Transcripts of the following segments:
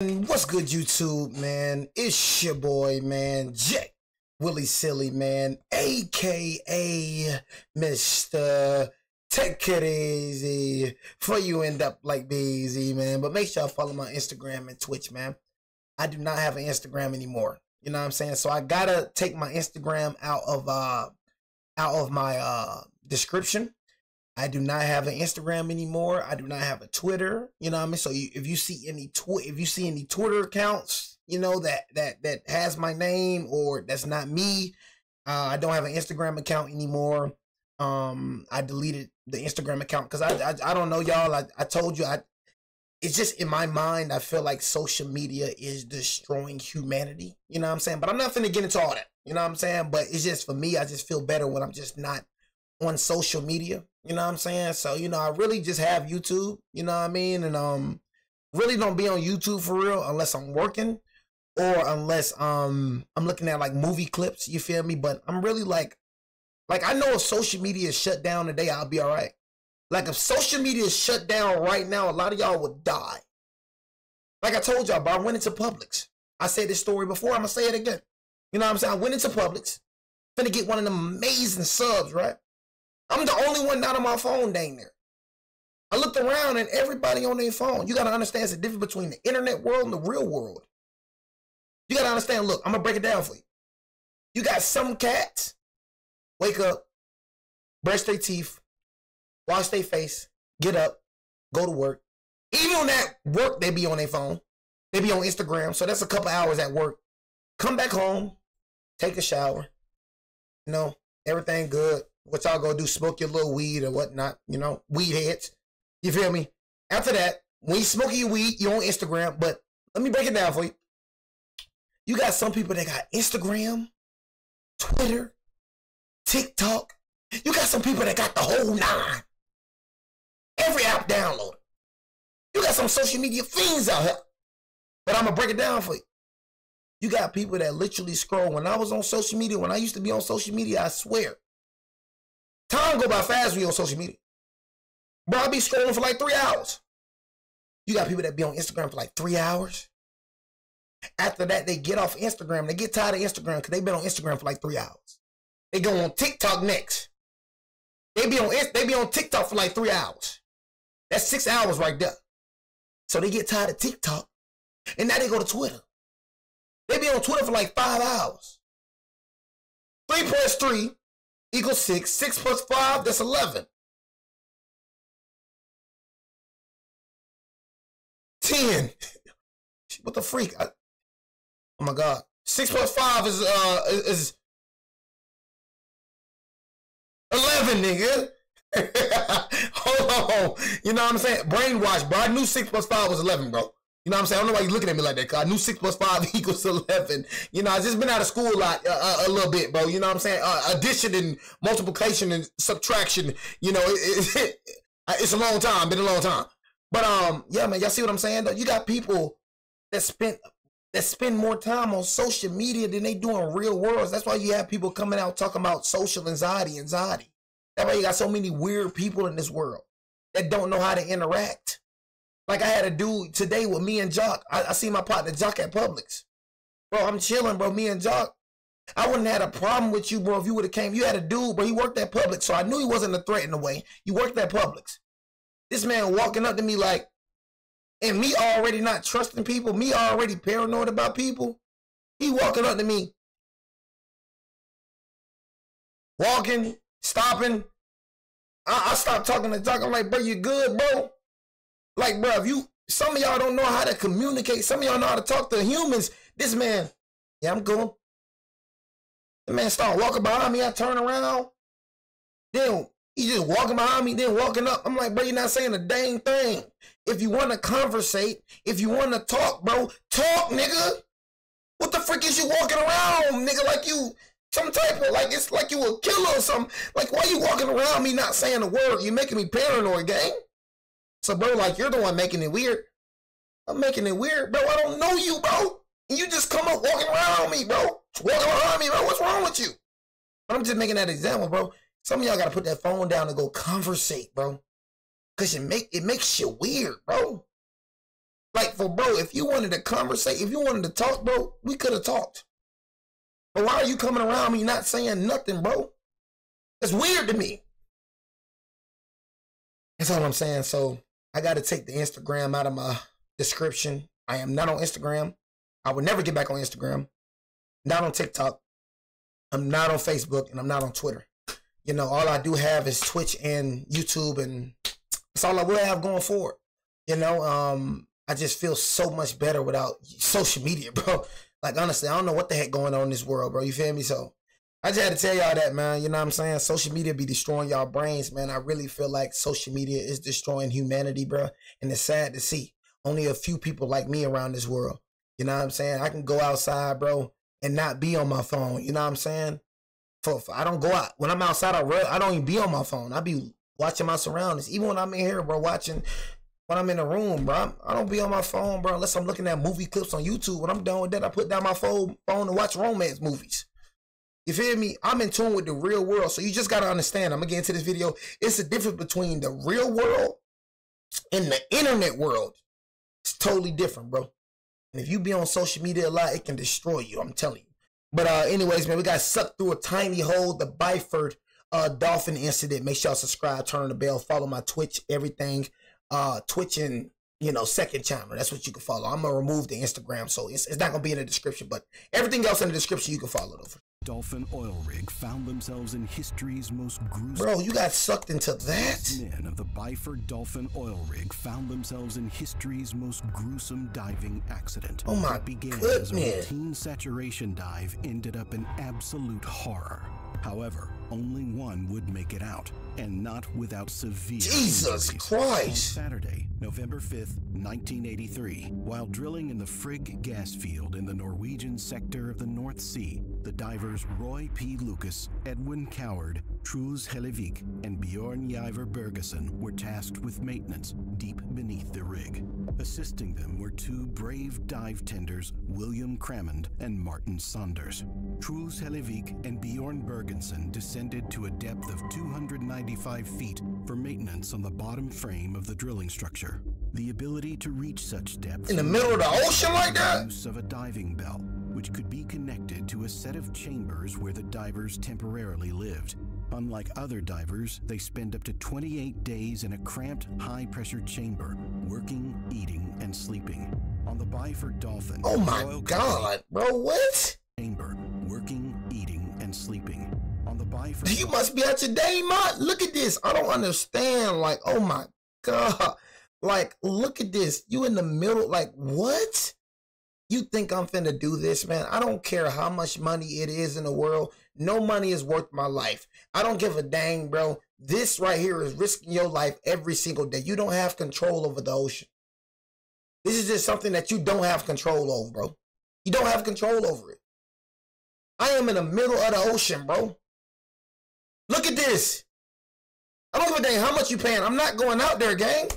What's good, YouTube, man? It's your boy, man, Jay Willie Silly, man, aka Mr. Take It Easy for you end up like Beezy, man. But make sure y'all follow my Instagram and Twitch, man. I do not have an Instagram anymore. You know what I'm saying? So I gotta take my Instagram out of my description. I do not have an Instagram anymore. I do not have a Twitter. You know what I mean? So if you see any Twitter accounts, you know, that has my name or that's not me, I don't have an Instagram account anymore. I deleted the Instagram account because I don't know, y'all. I told you, it's just in my mind, I feel like social media is destroying humanity. You know what I'm saying? But I'm not finna get into all that. You know what I'm saying? But it's just for me, I just feel better when I'm just not on social media. You know what I'm saying? So, you know, I really just have YouTube, you know what I mean? And really don't be on YouTube for real unless I'm working or unless I'm looking at like movie clips, you feel me? But I'm really like I know if social media is shut down today, I'll be all right. Like if social media is shut down right now, a lot of y'all would die. Like I told y'all, bro, I went into Publix. I said this story before, I'm gonna say it again. You know what I'm saying? I went into Publix, finna get one of them amazing subs, right? I'm the only one not on my phone dang there. I looked around and everybody on their phone. You got to understand it's the difference between the internet world and the real world. You got to understand, look, I'm going to break it down for you. You got some cats, wake up, brush their teeth, wash their face, get up, go to work. Even on that work, they be on their phone. They be on Instagram, so that's a couple hours at work. Come back home, take a shower, you know, everything good. What y'all gonna do, smoke your little weed or whatnot, you know, weed heads. You feel me? After that, when you smoking your weed, you're on Instagram. But let me break it down for you. You got some people that got Instagram, Twitter, TikTok. You got some people that got the whole nine. Every app downloaded. You got some social media fiends out here. But I'm gonna break it down for you. You got people that literally scroll. When I was on social media, when I used to be on social media, I swear, time go by fast when you're on social media. Bro, I be scrolling for like 3 hours. You got people that be on Instagram for like 3 hours. After that, they get off Instagram. They get tired of Instagram because they've been on Instagram for like 3 hours. They go on TikTok next. They be on TikTok for like 3 hours. That's 6 hours right there. So they get tired of TikTok. And now they go to Twitter. They be on Twitter for like 5 hours. 3 plus 3 equals 6. 6 plus 5, that's 11. 10. What the freak? Oh my God. 6 plus 5 is 11, nigga. Hold on. You know what I'm saying? Brainwash, bro. I knew 6 plus 5 was 11, bro. You know what I'm saying? I don't know why you're looking at me like that, because I knew 6 plus 5 equals 11. You know, I just been out of school a little bit, bro. You know what I'm saying? Addition and multiplication and subtraction, you know, it's a long time. Been a long time. But, yeah, man, y'all see what I'm saying, though? You got people that spend more time on social media than they do in real worlds. That's why you have people coming out talking about social anxiety. That's why you got so many weird people in this world that don't know how to interact. Like I had a dude today with me and Jock. I see my partner Jock at Publix. Bro, I'm chilling, bro. Me and Jock. I wouldn't have had a problem with you, bro, if you would have came. You had a dude, bro. He worked at Publix, so I knew he wasn't a threat in a way. You worked at Publix. This man walking up to me like, and me already not trusting people, me already paranoid about people. He walking up to me. Walking, stopping. I stopped talking to Jock. I'm like, bro, you good, bro? Like, bro, some of y'all don't know how to communicate. Some of y'all know how to talk to humans. This man, yeah, I'm cool. The man started walking behind me. I turn around. Then he just walking behind me, then walking up. I'm like, bro, you're not saying a dang thing. If you want to conversate, if you want to talk, bro, talk, nigga. What the frick is you walking around, nigga, like you some type of, like, it's like you a killer or something. Like, why you walking around me not saying a word? You making me paranoid, gang. So, bro, like, you're the one making it weird. I'm making it weird, bro. I don't know you, bro. And you just come up walking around me, bro. Walking around me, bro. What's wrong with you? But I'm just making that example, bro. Some of y'all got to put that phone down and go conversate, bro. Because it makes you weird, bro. Like, for bro, if you wanted to conversate, if you wanted to talk, bro, we could have talked. But why are you coming around me not saying nothing, bro? It's weird to me. That's all I'm saying. So I got to take the Instagram out of my description. I am not on Instagram. I would never get back on Instagram. Not on TikTok. I'm not on Facebook, and I'm not on Twitter. You know, all I do have is Twitch and YouTube, and that's all I will have going forward. You know, I just feel so much better without social media, bro. Like, honestly, I don't know what the heck going on in this world, bro. You feel me? So I just had to tell y'all that, man. You know what I'm saying? Social media be destroying y'all brains, man. I really feel like social media is destroying humanity, bro. And it's sad to see. Only a few people like me around this world. You know what I'm saying? I can go outside, bro, and not be on my phone. You know what I'm saying? I don't go out. When I'm outside, I don't even be on my phone. I be watching my surroundings. Even when I'm in here, bro, when I'm in the room, bro, I don't be on my phone, bro, unless I'm looking at movie clips on YouTube. When I'm done with that, I put down my phone and watch romance movies. You feel me? I'm in tune with the real world. So you just got to understand, I'm going to get into this video. It's the difference between the real world and the internet world. It's totally different, bro. And if you be on social media a lot, it can destroy you, I'm telling you. But anyways, man, we got sucked through a tiny hole, the Byford dolphin incident. Make sure y'all subscribe, turn on the bell, follow my Twitch, everything. Twitch and, you know, second channel. That's what you can follow. I'm going to remove the Instagram, so it's not going to be in the description, but everything else in the description you can follow, though. Dolphin oil rig found themselves in history's most gruesome... Bro, you got sucked into that? Men of the Byford Dolphin oil rig found themselves in history's most gruesome diving accident. Oh my goodness. As a routine saturation dive ended up in absolute horror. However, only one would make it out, and not without severe Jesus injuries. Christ! On Saturday, November 5th, 1983, while drilling in the Frigg gas field in the Norwegian sector of the North Sea, the divers Roy P. Lucas, Edwin Coward, Truls Hellevik, and Bjorn Ivar Bergeson were tasked with maintenance deep beneath the rig. Assisting them were two brave dive tenders, William Cramond and Martin Saunders. Truls Hellevik and Bjorn Bergeson descended to a depth of 295 feet for maintenance on the bottom frame of the drilling structure. The ability to reach such depths in the middle of the ocean like that? Use of a diving bell, which could be connected to a set of chambers where the divers temporarily lived. Unlike other divers, they spend up to 28 days in a cramped, high-pressure chamber, working, eating, and sleeping. On the Byford Dolphin, oh my God, bro, what? Chamber, working, eating, and sleeping. On the Byford, you must be out your day, man. Look at this. I don't understand. Like, oh my God. Like, look at this. You in the middle. Like, what? You think I'm finna do this, man? I don't care how much money it is in the world. No money is worth my life. I don't give a dang, bro. This right here is risking your life every single day. You don't have control over the ocean. This is just something that you don't have control over, bro. You don't have control over it. I am in the middle of the ocean, bro. Look at this. I don't give a dang how much you paying. I'm not going out there, gang.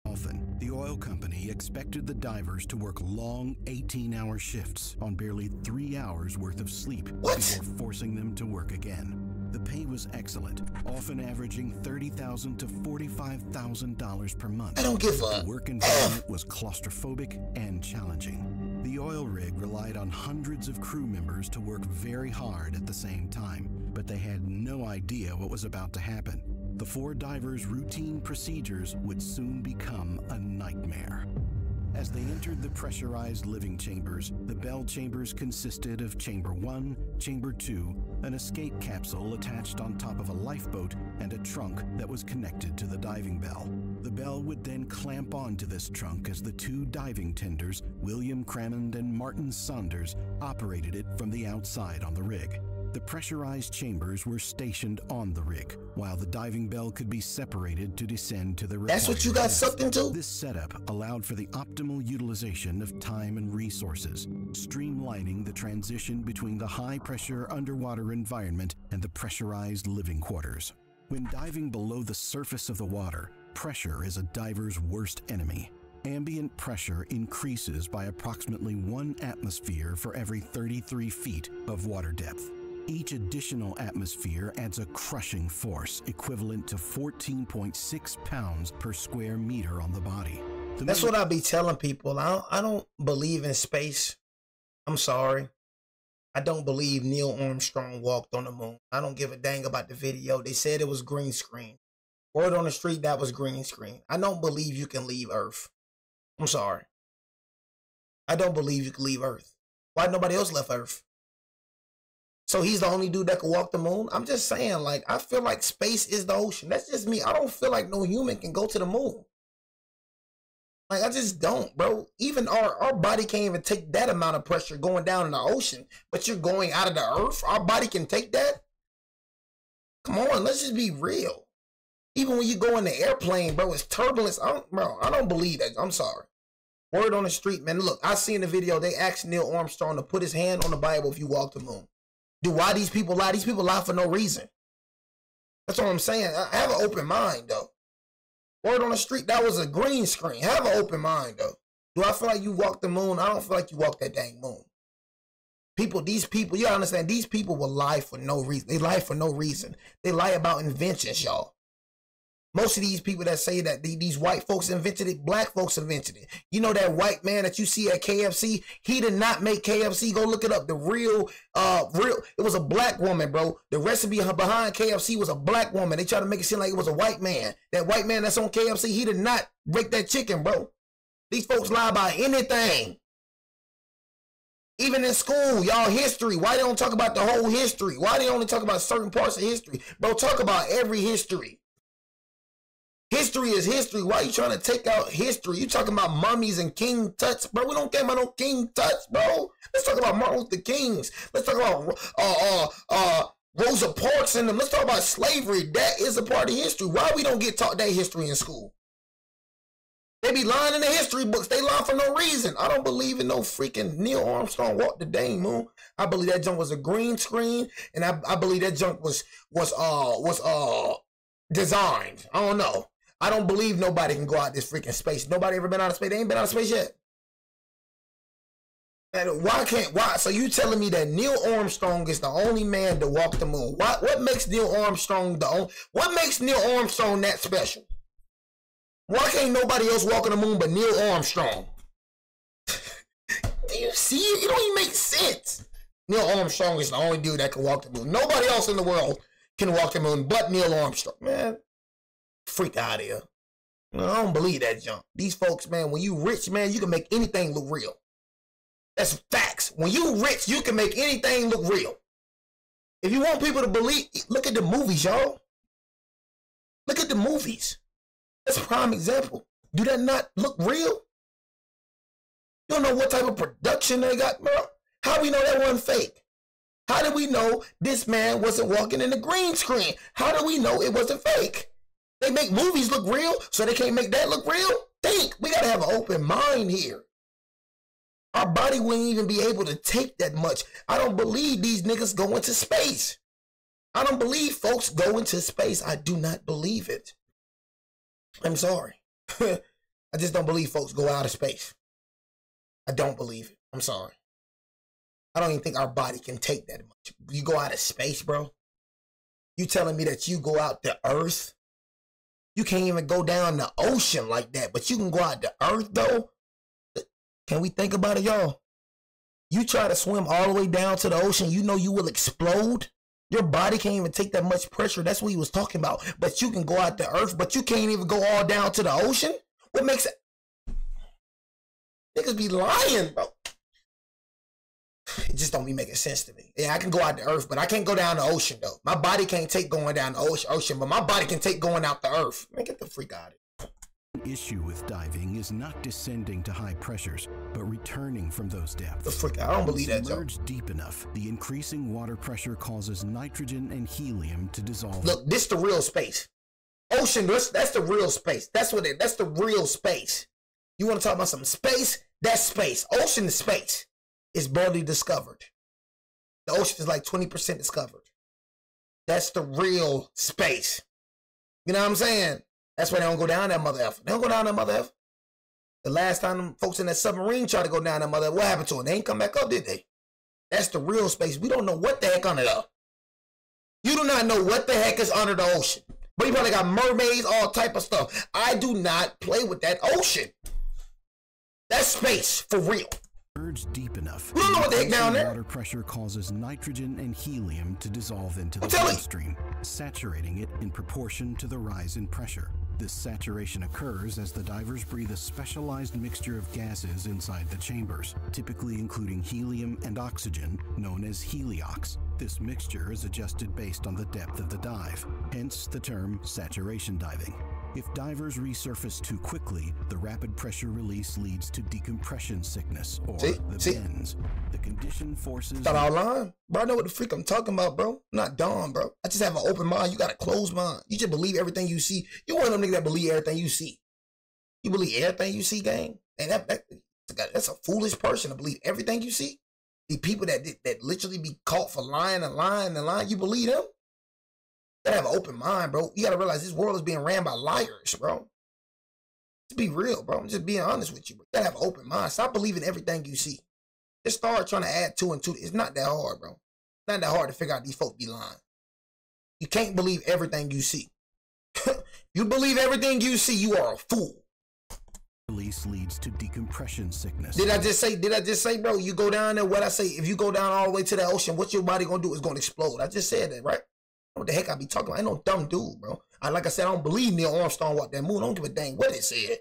Dolphin, the oil company, expected the divers to work long 18-hour shifts on barely 3 hours worth of sleep before forcing them to work again. The pay was excellent, often averaging $30,000 to $45,000 per month. I don't give a The work environment was claustrophobic and challenging. The oil rig relied on hundreds of crew members to work very hard at the same time, but they had no idea what was about to happen. The four divers' routine procedures would soon become a nightmare. As they entered the pressurized living chambers, the bell chambers consisted of Chamber 1, Chamber 2, an escape capsule attached on top of a lifeboat, and a trunk that was connected to the diving bell. The bell would then clamp onto this trunk as the two diving tenders, William Cramond and Martin Saunders, operated it from the outside on the rig. The pressurized chambers were stationed on the rig, while the diving bell could be separated to descend to the required That's what you got depth. sucked into? This setup allowed for the optimal utilization of time and resources, streamlining the transition between the high-pressure underwater environment and the pressurized living quarters. When diving below the surface of the water, pressure is a diver's worst enemy. Ambient pressure increases by approximately 1 atmosphere for every 33 feet of water depth. Each additional atmosphere adds a crushing force equivalent to 14.6 pounds per square meter on the body. That's what I be telling people. I don't believe in space. I'm sorry. I don't believe Neil Armstrong walked on the moon. I don't give a dang about the video. They said it was green screen. Word on the street, that was green screen. I don't believe you can leave Earth. I'm sorry. I don't believe you can leave Earth. Why nobody else left Earth? So he's the only dude that could walk the moon? I'm just saying, like, I feel like space is the ocean. That's just me. I don't feel like no human can go to the moon. Like, I just don't, bro. Even our body can't even take that amount of pressure going down in the ocean, but you're going out of the earth? Our body can take that? Come on, let's just be real. Even when you go in the airplane, bro, it's turbulence. I don't believe that. I'm sorry. Word on the street, man. Look, I seen the video. They asked Neil Armstrong to put his hand on the Bible if you walk the moon. Dude, why these people lie? These people lie for no reason. That's what I'm saying. I have an open mind, though. Word on the street, that was a green screen. Have an open mind, though. Do I feel like you walked the moon? I don't feel like you walked that dang moon. These people, you understand, these people will lie for no reason. They lie for no reason. They lie about inventions, y'all. Most of these people that say that these white folks invented it, black folks invented it. You know that white man that you see at KFC? He did not make KFC. Go look it up. The it was a black woman, bro. The recipe behind KFC was a black woman. They tried to make it seem like it was a white man. That white man that's on KFC, he did not break that chicken, bro. These folks lie about anything. Even in school, y'all, history. Why they don't talk about the whole history? Why they only talk about certain parts of history? Bro, talk about every history. History is history. Why are you trying to take out history? You talking about mummies and King Tuts, bro? We don't care about no King Tuts, bro. Let's talk about Martin Luther Kings. Let's talk about Rosa Parks and them. Let's talk about slavery. That is a part of history. Why we don't get taught that history in school? They be lying in the history books. They lie for no reason. I don't believe in no freaking Neil Armstrong walked the dang moon. I believe that junk was a green screen, and I believe that junk was designed. I don't know. I don't believe nobody can go out this freaking space. Nobody ever been out of space. They ain't been out of space yet. And why? So you telling me that Neil Armstrong is the only man to walk the moon? What makes Neil Armstrong what makes Neil Armstrong that special? Why can't nobody else walk on the moon but Neil Armstrong? Do you see it? It don't even make sense. Neil Armstrong is the only dude that can walk the moon. Nobody else in the world can walk the moon but Neil Armstrong. Man. Freak out of here. I don't believe that junk. These folks, man, when you rich, man, you can make anything look real. That's facts. When you rich, you can make anything look real. If you want people to believe, look at the movies, y'all. Look at the movies. That's a prime example. Do that not look real? You don't know what type of production they got, bro. How we know that wasn't fake? How do we know this man wasn't walking in the green screen? How do we know it wasn't fake? They make movies look real, so they can't make that look real? Think. We got to have an open mind here. Our body wouldn't even be able to take that much. I don't believe these niggas go into space. I don't believe folks go into space. I do not believe it. I'm sorry. I just don't believe folks go out of space. I don't believe it. I'm sorry. I don't even think our body can take that much. You go out of space, bro? You telling me that you go out to Earth? You can't even go down the ocean like that, but you can go out to Earth, though? Can we think about it, y'all? You try to swim all the way down to the ocean, you know you will explode? Your body can't even take that much pressure. That's what he was talking about. But you can go out to Earth, but you can't even go all down to the ocean? What makes it? Niggas be lying, bro. It just don't be making sense to me. Yeah, I can go out to Earth, but I can't go down the ocean, though. My body can't take going down the ocean, but my body can take going out the Earth. Man, get the freak out of it. The issue with diving is not descending to high pressures, but returning from those depths. The freak out. I don't believe that, Joe. Deep enough, the increasing water pressure causes nitrogen and helium to dissolve. Look, this the real space. Ocean, that's the real space. That's the real space. You want to talk about some space? That's space. Ocean is space. It's barely discovered. The ocean is like 20% discovered. That's the real space. You know what I'm saying? That's why they don't go down that mother effer. They don't go down that mother effer. The last time them folks in that submarine tried to go down that mother effer, what happened to them? They ain't come back up, did they? That's the real space. We don't know what the heck under there. You do not know what the heck is under the ocean. But you probably got mermaids, all type of stuff. I do not play with that ocean. That's space for real. Submerged deep enough, We don't know what the heck down there. water pressure causes nitrogen and helium to dissolve into the I'm telling you. bloodstream, saturating it in proportion to the rise in pressure. This saturation occurs as the divers breathe a specialized mixture of gases inside the chambers, typically including helium and oxygen, known as heliox. This mixture is adjusted based on the depth of the dive, hence the term saturation diving. If divers resurface too quickly, the rapid pressure release leads to decompression sickness, or the bends. The condition forces... Thought I was lying? Bro, I know what the freak I'm talking about, bro. I'm not dumb, bro. I just have an open mind. You got a closed mind. You just believe everything you see. You one of them niggas that believe everything you see. You believe everything you see, gang? And that's a foolish person to believe everything you see. The people that literally be caught for lying and lying and lying, you believe them? You gotta have an open mind, bro. You gotta realize this world is being ran by liars, bro. Just be real, bro. I'm just being honest with you, bro. You gotta have an open mind. Stop believing everything you see. Just start trying to add 2 and 2. It's not that hard, bro. It's not that hard to figure out these folks be lying. You can't believe everything you see. You believe everything you see, you are a fool. Release leads to decompression sickness. Did I just say, bro, you go down there, what I say, if you go down all the way to the ocean, what your body gonna do is gonna explode. I just said that, right? What the heck I be talking about? I ain't no dumb dude, bro. Like I said, I don't believe Neil Armstrong walked that moon. I don't give a dang what it said.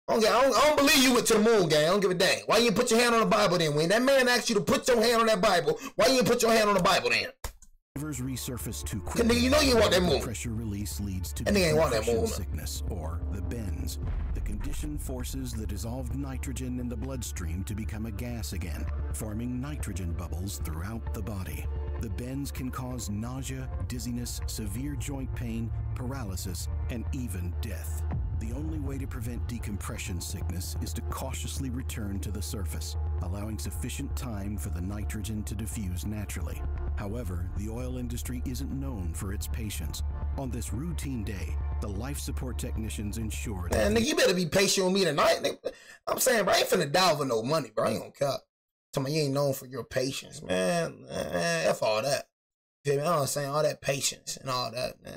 I don't believe you went to the moon, gang. I don't give a dang. Why you didn't put your hand on the Bible then? When that man asked you to put your hand on that Bible, why you didn't put your hand on the Bible then? Divers resurface too quickly. Nigga, you know you want that moon. Pressure release leads to That nigga ain't want that moon. sickness, or the bends. The condition forces the dissolved nitrogen in the bloodstream to become a gas again, forming nitrogen bubbles throughout the body. The bends can cause nausea, dizziness, severe joint pain, paralysis, and even death. The only way to prevent decompression sickness is to cautiously return to the surface, allowing sufficient time for the nitrogen to diffuse naturally. However, the oil industry isn't known for its patience. On this routine day, the life support technicians ensure that... Man, nigga, you better be patient with me tonight, nigga. I'm saying, bro, I ain't finna die for no money, bro. I ain't gonna cap. Tell me you ain't known for your patience, man. F all that. You feel me? I'm saying all that patience and all that, man.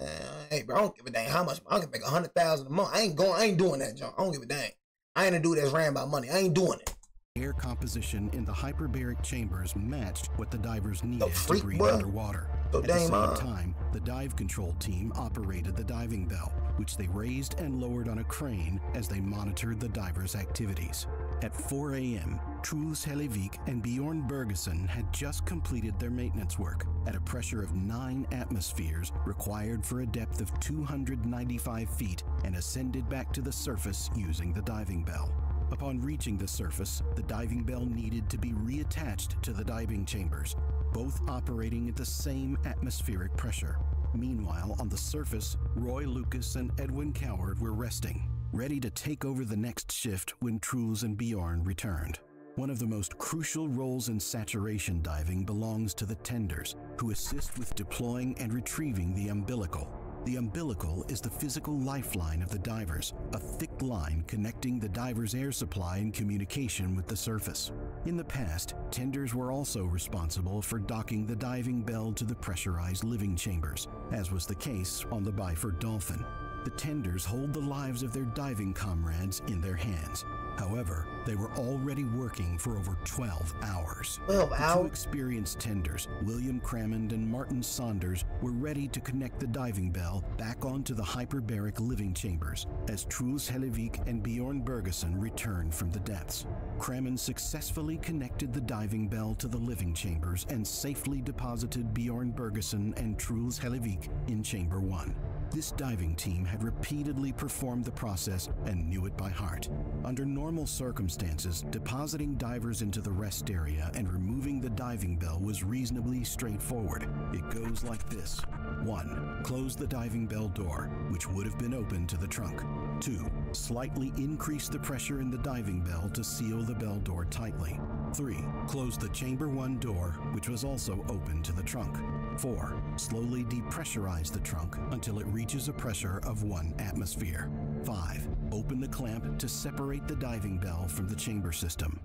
Hey, bro, I don't give a dang how much. I can make $100,000 a month. I ain't doing that, John. I don't give a dang. I ain't a dude that's ran by money. I ain't doing it. Air composition in the hyperbaric chambers matched what the divers needed to breathe underwater. At the same time, the dive control team operated the diving bell, which they raised and lowered on a crane as they monitored the divers' activities. At 4 a.m., Truls Hellevik and Bjorn Bergeson had just completed their maintenance work at a pressure of 9 atmospheres required for a depth of 295 feet and ascended back to the surface using the diving bell. Upon reaching the surface, the diving bell needed to be reattached to the diving chambers, both operating at the same atmospheric pressure. Meanwhile, on the surface, Roy Lucas and Edwin Coward were resting, ready to take over the next shift when Truls and Bjorn returned. One of the most crucial roles in saturation diving belongs to the tenders, who assist with deploying and retrieving the umbilical. The umbilical is the physical lifeline of the divers, a thick line connecting the diver's air supply and communication with the surface. In the past, tenders were also responsible for docking the diving bell to the pressurized living chambers, as was the case on the Byford Dolphin. The tenders hold the lives of their diving comrades in their hands. However, they were already working for over 12 hours. 12 hours? The two experienced tenders, William Crammond and Martin Saunders, were ready to connect the diving bell back onto the hyperbaric living chambers as Truls Hellevik and Bjorn Bergeson returned from the depths. Crammond successfully connected the diving bell to the living chambers and safely deposited Bjorn Bergeson and Truls Hellevik in Chamber 1. This diving team had repeatedly performed the process and knew it by heart. Under normal circumstances, depositing divers into the rest area and removing the diving bell was reasonably straightforward. It goes like this. 1. Close the diving bell door, which would have been open to the trunk. 2. Slightly increase the pressure in the diving bell to seal the bell door tightly. 3. Close the Chamber 1 door, which was also open to the trunk. 4. Slowly depressurize the trunk until it reaches a pressure of 1 atmosphere. 5. Open the clamp to separate the diving bell from the chamber system.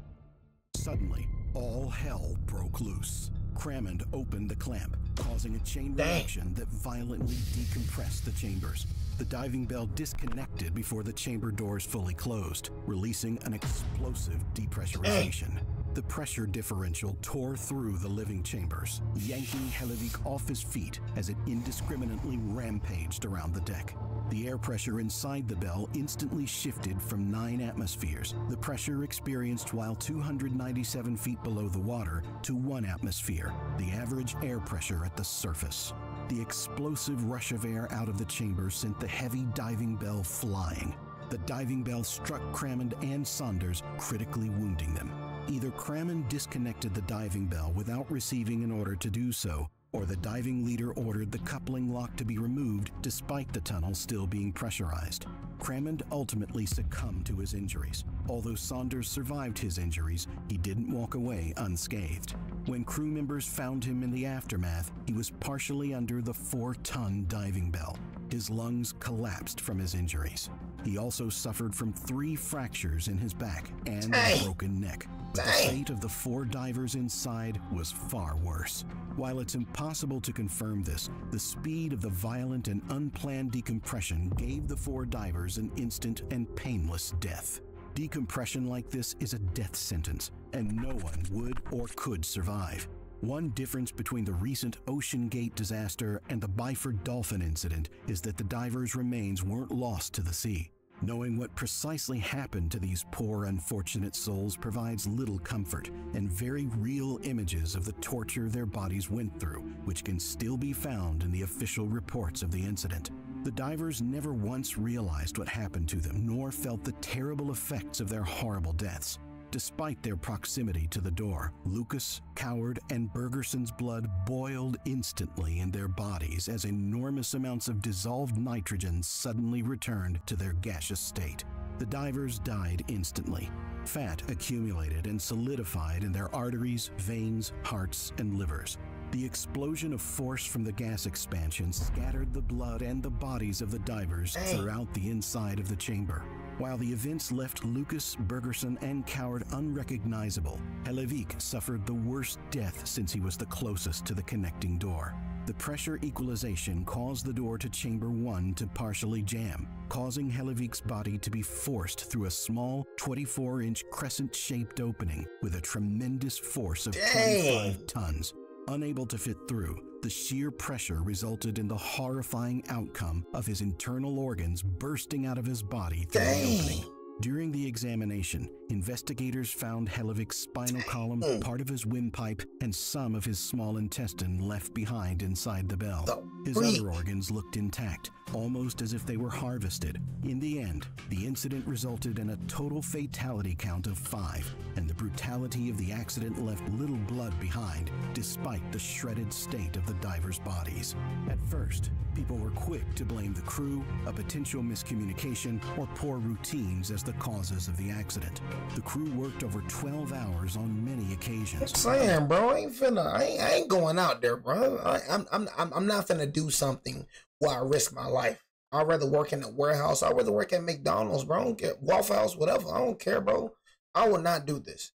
Suddenly, all hell broke loose. Crammond opened the clamp, causing a chain reaction that violently decompressed the chambers. The diving bell disconnected before the chamber doors fully closed, releasing an explosive depressurization. The pressure differential tore through the living chambers, yanking Hellevique off his feet as it indiscriminately rampaged around the deck. The air pressure inside the bell instantly shifted from 9 atmospheres, the pressure experienced while 297 feet below the water, to 1 atmosphere, the average air pressure at the surface. The explosive rush of air out of the chamber sent the heavy diving bell flying. The diving bell struck Crammond and Saunders, critically wounding them. Either Crammond disconnected the diving bell without receiving an order to do so, or the diving leader ordered the coupling lock to be removed despite the tunnel still being pressurized. Crammond ultimately succumbed to his injuries. Although Saunders survived his injuries, he didn't walk away unscathed. When crew members found him in the aftermath, he was partially under the 4-ton diving bell. His lungs collapsed from his injuries. He also suffered from 3 fractures in his back and a broken neck. But the fate of the 4 divers inside was far worse. While it's impossible to confirm this, the speed of the violent and unplanned decompression gave the 4 divers an instant and painless death. Decompression like this is a death sentence, and no one would or could survive. One difference between the recent Ocean Gate disaster and the Byford Dolphin incident is that the divers' remains weren't lost to the sea. Knowing what precisely happened to these poor, unfortunate souls provides little comfort, and very real images of the torture their bodies went through, which can still be found in the official reports of the incident. The divers never once realized what happened to them, nor felt the terrible effects of their horrible deaths. Despite their proximity to the door, Lucas, Coward, and Bergerson's blood boiled instantly in their bodies as enormous amounts of dissolved nitrogen suddenly returned to their gaseous state. The divers died instantly. Fat accumulated and solidified in their arteries, veins, hearts, and livers. The explosion of force from the gas expansion scattered the blood and the bodies of the divers throughout the inside of the chamber. While the events left Lucas, Bergerson, and Coward unrecognizable, Hellevique suffered the worst death since he was the closest to the connecting door. The pressure equalization caused the door to Chamber 1 to partially jam, causing Hellevique's body to be forced through a small 24-inch crescent-shaped opening with a tremendous force of 25 tons. Unable to fit through, the sheer pressure resulted in the horrifying outcome of his internal organs bursting out of his body through the opening. During the examination, investigators found Hellevique's spinal column, part of his windpipe, and some of his small intestine left behind inside the bell. His other organs looked intact, almost as if they were harvested. In the end, the incident resulted in a total fatality count of 5, and the brutality of the accident left little blood behind, despite the shredded state of the divers' bodies. At first, people were quick to blame the crew, a potential miscommunication, or poor routines as the causes of the accident. The crew worked over 12 hours on many occasions. I'm saying, bro, I ain't going out there, bro. I'm not finna do something where I risk my life. I'd rather work in a warehouse. I'd rather work at McDonald's, bro. I don't care. Waffle House, whatever. I don't care, bro. I will not do this.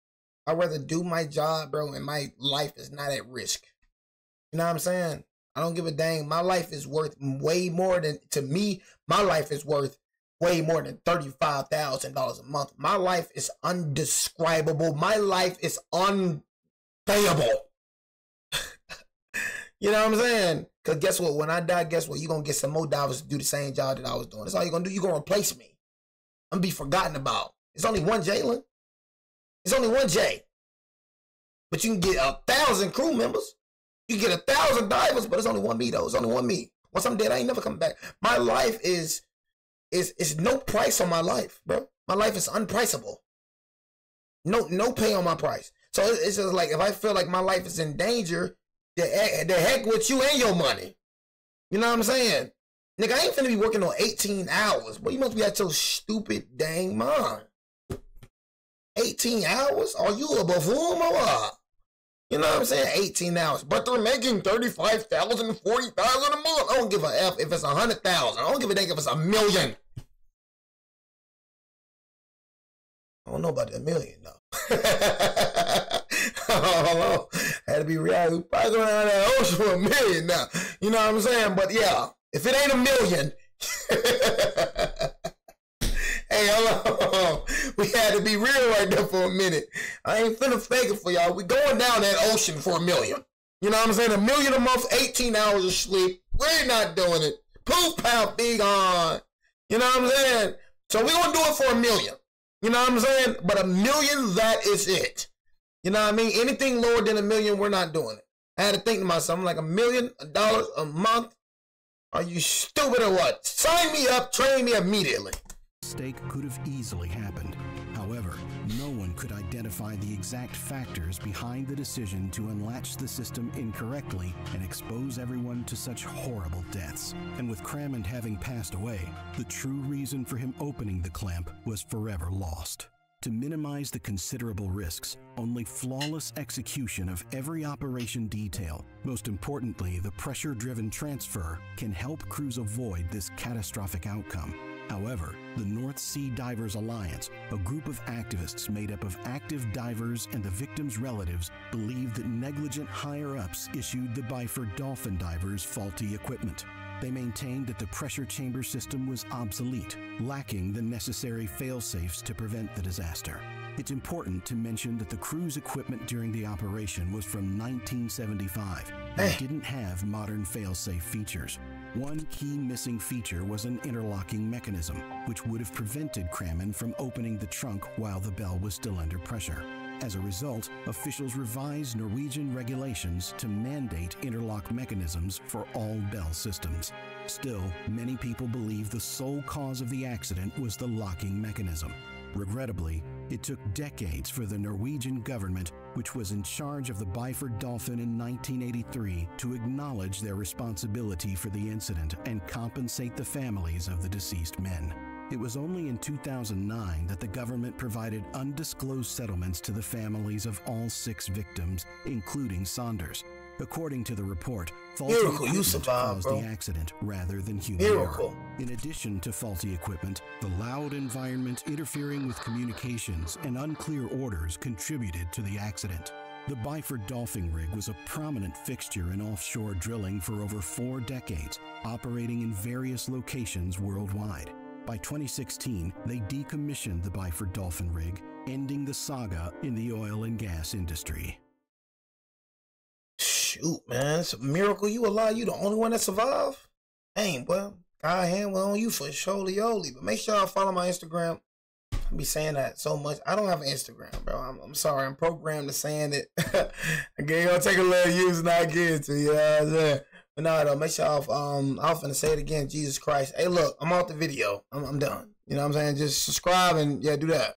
I'd rather do my job, bro, and my life is not at risk. You know what I'm saying? I don't give a dang. My life is worth way more than, to me, my life is worth way more than $35,000 a month. My life is undescribable. My life is unpayable. You know what I'm saying? Because guess what? When I die, guess what? You're going to get some more divers to do the same job that I was doing. That's all you're going to do. You're going to replace me. I'm going to be forgotten about. It's only one Jalen. It's only one Jay. But you can get 1,000 crew members. You can get 1,000 divers, but it's only one me, though. It's only one me. Once I'm dead, I ain't never coming back. My life is no price on my life, bro. My life is unpriceable. No pay on my price. So it's just like, if I feel like my life is in danger, the heck with you and your money. You know what I'm saying? Nigga, I ain't finna be working on 18 hours. Boy, you must be at your stupid dang mind. 18 hours? Are you a buffoon or what? You know what I'm saying? 18 hours. But they're making $35,000, $40,000 a month. I don't give a F if it's 100,000. I don't give a dang if it's $1 million. I don't know about the $1 million, though. I don't know. Had to be real. We probably going out of that ocean for $1 million now. You know what I'm saying? But yeah, if it ain't $1 million, Hey, hold on. We had to be real right there for a minute. I ain't finna fake it for y'all. We going down that ocean for $1 million. You know what I'm saying? $1 million a month, 18 hours of sleep. We're not doing it. Poof, pow, big on. You know what I'm saying? So we're going to do it for $1 million. You know what I'm saying? But $1 million, that is it. You know what I mean? Anything lower than $1 million, we're not doing it. I had to think to myself, I'm like, $1 million a month? Are you stupid or what? Sign me up, train me immediately. Mistake could have easily happened. However, no one could identify the exact factors behind the decision to unlatch the system incorrectly and expose everyone to such horrible deaths. And with Crammond having passed away, the true reason for him opening the clamp was forever lost. To minimize the considerable risks, only flawless execution of every operation detail, most importantly the pressure-driven transfer, can help crews avoid this catastrophic outcome. However, the North Sea Divers Alliance, a group of activists made up of active divers and the victims' relatives, believed that negligent higher-ups issued the Byford Dolphin divers faulty equipment. They maintained that the pressure chamber system was obsolete, lacking the necessary fail-safes to prevent the disaster. It's important to mention that the crew's equipment during the operation was from 1975 and didn't have modern fail-safe features. One key missing feature was an interlocking mechanism, which would have prevented Crammond from opening the trunk while the bell was still under pressure. As a result, officials revised Norwegian regulations to mandate interlock mechanisms for all bell systems. Still, many people believe the sole cause of the accident was the locking mechanism. Regrettably, it took decades for the Norwegian government, which was in charge of the Byford Dolphin in 1983, to acknowledge their responsibility for the incident and compensate the families of the deceased men. It was only in 2009 that the government provided undisclosed settlements to the families of all 6 victims, including Saunders. According to the report, faulty equipment caused the accident rather than human error. In addition to faulty equipment, the loud environment interfering with communications and unclear orders contributed to the accident. The Byford Dolphin rig was a prominent fixture in offshore drilling for over 4 decades, operating in various locations worldwide. By 2016, they decommissioned the Byford Dolphin rig, ending the saga in the oil and gas industry. Shoot, man, it's a miracle you alive. You the only one that survived? Dang, boy. God hand well on you for surely. But make sure y'all follow my Instagram. I be saying that so much. I don't have an Instagram, bro. I'm sorry. I'm programmed to saying it. Okay, you're gonna take a little use and I give it to you. You know what I'm saying? But no, though, make sure y'all, I'm finna say it again. Jesus Christ. Hey, look, I'm off the video. I'm done. You know what I'm saying? Just subscribe and, yeah, do that.